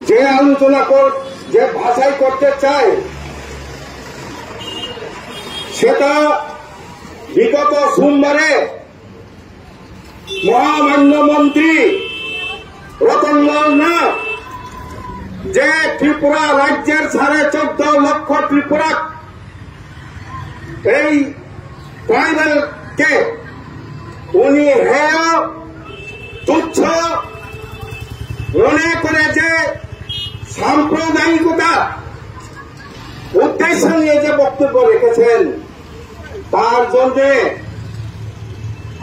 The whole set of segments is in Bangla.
যে আলোচনা যে ভাষায় করতে চায় সেটা বিগত সোমবারে মহামান্য মন্ত্রী রতনলাল নাথ যে ত্রিপুরা রাজ্যের 14.5 লক্ষ ত্রিপুরা এই ট্রাইবেলকে উনি হেয় তুচ্ছ মনে করে যে সাম্প্রদায়িকতা উদ্দেশ্য নিয়ে যে বক্তব্য রেখেছেন তার জন্য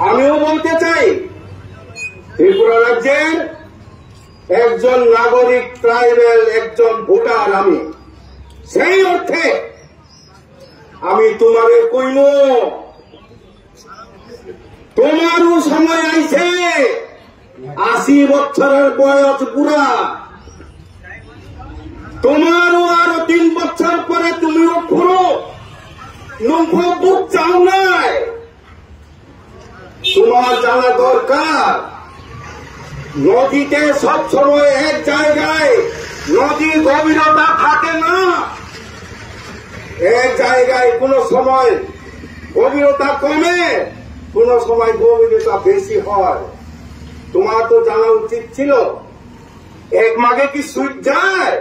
আমিও বলতে চাই ত্রিপুরা রাজ্যের একজন নাগরিক ট্রাইবেল একজন ভোটার আমি সেই অর্থে আমি তোমাদের কইল তোমারও সময় আইছে 80 বছরের বয়স বুড়া তোমারও আরো 3 বছর পরে তুমিও পুরো নৌকো বুক চাও নাই তোমার জানা দরকার নদীতে সবসময় এক জায়গায় নদীর গভীরতা থাকে না এক জায়গায় কোন সময় গভীরতা কমে কোন সময় গভীরতা বেশি হয় তোমার তো জানা উচিত ছিল এক মাঘে কি সুইট যায়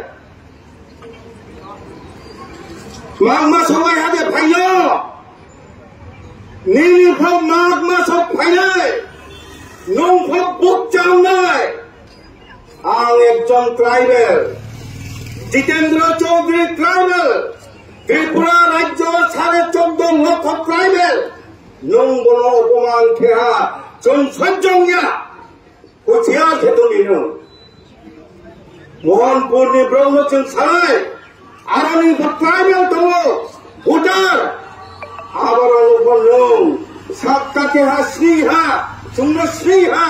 মাঘ মাস সবাই হাতে ফাইল নীলফল মাঘ মাস ফাইলে নৌফল বুক চাও নাই আর একজন ট্রাইবেল জিতেন্দ্র চৌধুরী ট্রাইবেল ত্রিপুরা রাজ্য 14.5 লক্ষ ট্রাইবেল নৌবন অপমান খেয়া চঞ্চঞ্জঙ্গা কুচিয়া খেতনি মোহনপুরনি ব্রহ্মচন সারায় আরানি ট্রাইবেল তো ভোটার আবার নৌ সাতটাকে শ্রীহা শূন্য শ্রীহা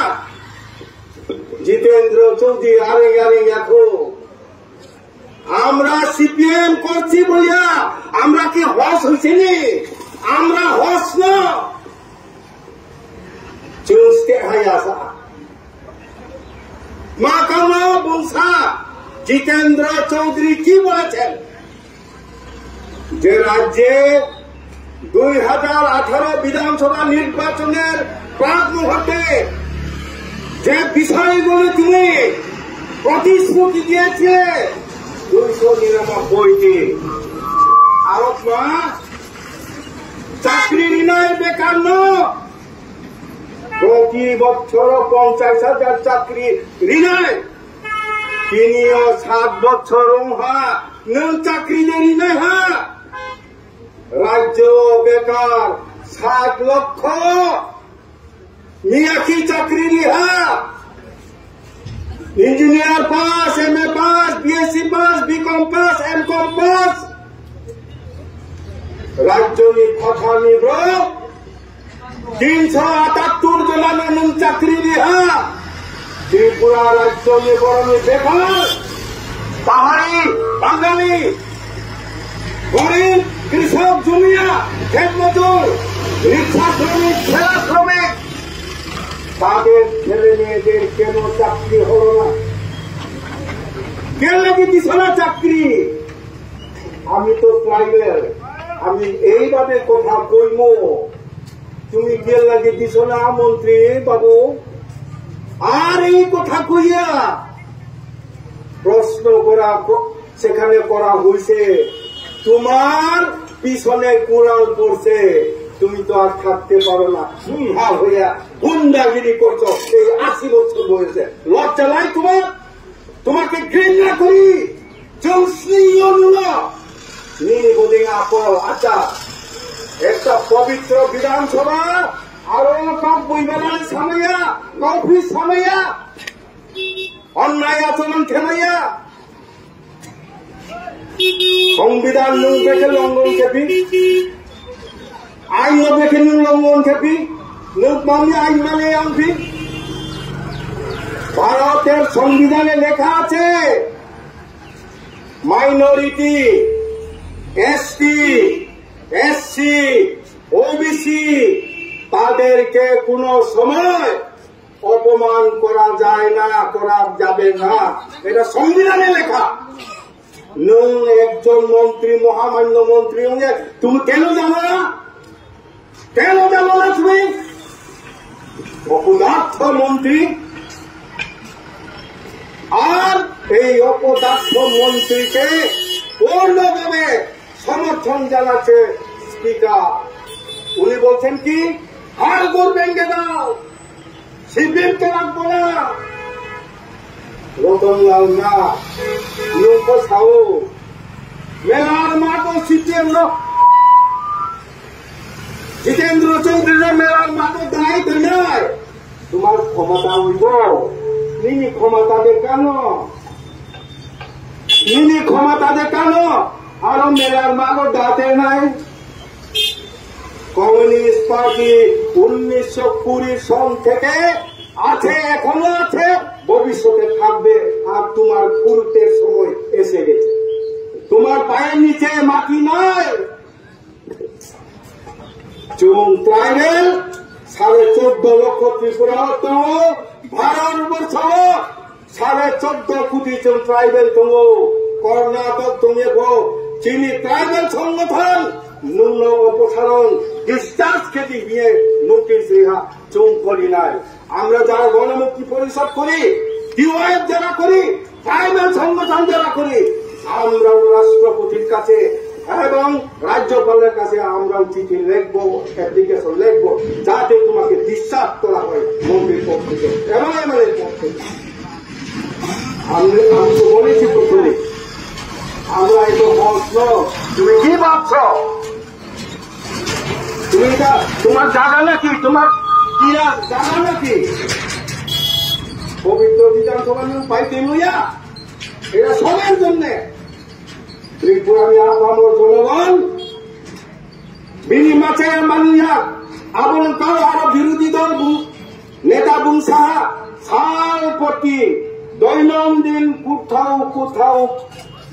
জিতেন্দ্র চৌধুরী আরে দেখো আমরা সিপিএম করছি বলিয়া আমরা কি হস হয়েছি নি আমরা হস না চুষতে হয় আসা মা কামা বংশা জিতেন্দ্র চৌধুরী কি বলেছেন যে রাজ্যে 2018 বিধানসভা নির্বাচনের প্রাক মুহূর্তে যে বিষয়গুলো তুমি প্রতিশ্রুতি দিয়েছিলে 299টি আরব চাকরি নাই বেকার প্রতি বছর 50,000 চাকরি ঋণায় 7 বছর চাকরি ঋণায় রাজ্য বেকার 7 লক্ষ মিয়াকি চাকরি engineer pass MA pass BSc pass BCom pass MCom pass রাজ্য কথা নিব 378 জনের চাকরি ত্রিপুরা রাজ্য বরং বেকার পাহাড়ি বাঙালি গরিব কৃষক জমিয়া ক্ষেত মজুর রিক্সা শ্রমিক ঠেলা শ্রমিক তাদের ছেলে মেয়েদের কেন চাকরি হল না কেন লাগি দিছ না চাকরি আমি তো ট্রাইবেল আমি এইভাবে কথা কইব তুমি কেন লাগি দিছ না মন্ত্রী বাবু আর এই কথা কইয়া প্রশ্ন করা সেখানে করা হয়েছে তোমার পিছনে কোরআন পড়ছে তুমি তো আর থাকতে পারো না সিংহা হইয়া গুন্ডাগিরি করছো এই 80 বছর বয়সে লজ্জা নাই তোমার তোমাকে ঘৃণা করি আচ্ছা একটা পবিত্র বিধানসভা আরো সব বইমেলার সামাইয়া অফিস সামাইয়া অন্যায় আচরণ খেলাইয়া সংবিধান দেখে লঙ্ঘন খেপি আইন দেখে লঙ্ঘন খেপি লোক মানলে আইন মানে আনবি ভারতের সংবিধানে লেখা আছে মাইনরিটি এসটি এসসি ওবিসি তাদেরকে কোন সময় অপমান করা যায় না, করা যাবে না, এটা সংবিধানে লেখা। একজন মন্ত্রী, মহামান্য মন্ত্রী হয়ে তুমি কেন জানো না? কেন জানো না তুমি? অপদার্থ মন্ত্রী। আর এই অপদার্থ মন্ত্রীকে পূর্ণভাবে সমর্থন জানাচ্ছে স্পিকার। উনি বলছেন কি, হাড়গোড় ভেঙে দাও, শিবিরকে রাখবো না। রতনলাল না, লোক সাউ মেলার মাঠ জিতেন্দ্র চৌধুরীর মেলার মাঠ দায়িত্ব নয়। তোমার ক্ষমতা হইব, তিনি ক্ষমতা দেখানো, তিনি ক্ষমতা দেখানো, আরো মেলার মাঠ দাঁতে নাই। কমিউনিস্ট পার্টি 1920 সন থেকে আছে, এখনো আছে, ভবিষ্যতে থাকবে। আর তোমার পুরুতের সময় এসে গেছে, তোমার পায়ের নিচে মাটি নাই। চুন ট্রাইবেল 14.5 লক্ষ ত্রিপুরা, ভারতবর্ষ 14.5 কোটি চুন ট্রাইবেল তুম, কর্ণাটক তুমি চিনি ট্রাইবেল সংগঠন ন্যূন অপসারণ ডিসচার্জ খেতে গিয়ে নোটিশ রেহা চুন করি নাই। আমরা যারা গণমুক্তি পরিষদ করি, ডিওয়াইএফ যারা করি, ট্রাইবেল সংগঠন যারা করি, আমরাও রাষ্ট্রপতির কাছে এবং রাজ্যপালের কাছে আমরাও চিঠি লিখবো, অ্যাপ্লিকেশন লিখবো, যাতে তোমাকে ডিসচার্জ করা হয় মন্ত্রীর পদ থেকে, এমএলএর পদ থেকে। আমি তো বলেছি প্রথমে, আমরা এত প্রশ্ন, তুমি কি ভাবছ? তুমি এটা তোমার জানা নাকি? তোমার কি জানা নাকি? পবিত্র বিধানসভা পাইতে লইয়া এটা সবার জন্যে ত্রিপুরামি আপামর জনগণ বিনি মাছের মানিয়া আবল কাল আরো বিরোধী দল নেতা বুংসাহা সাল প্রতি দৈনন্দিন কোথাও কোথাও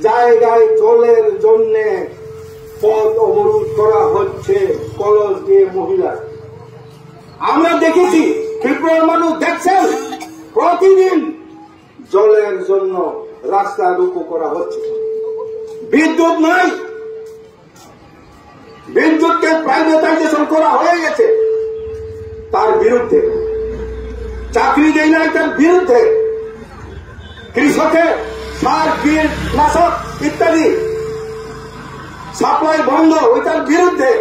জায়গায় জলের জন্য পথ অবরোধ করা হচ্ছে কলস দিয়ে মহিলা। আমরা দেখেছি, ত্রিপুরার মানুষ দেখছেন, প্রতিদিন জলের জন্য রাস্তা রুকু করা হচ্ছে। বিদ্যুৎ নাই, বিদ্যুৎকে প্রাইভেটাইজেশন করা হয়ে গেছে, তার বিরুদ্ধে। চাকরি দেয় নাই, তার বিরুদ্ধে। কৃষকের সার, কীটনাশক ইত্যাদি সাপ্লাই বন্ধ, ওইটার বিরুদ্ধে।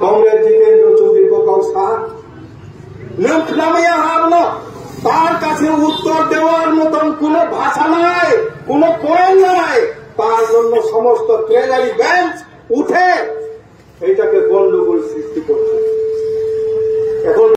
কংগ্রেস জিতেন্দ্র চৌধুরী গোপাল শাহ মুখ নামিয়ে হারলো, তার কাছে উত্তর দেওয়ার মতন কোন ভাষা নাই, কোন পয়েন্ট নাই। তার জন্য সমস্ত ট্রেজারি বেঞ্চ উঠে এইটাকে গন্ডগোল সৃষ্টি করছে।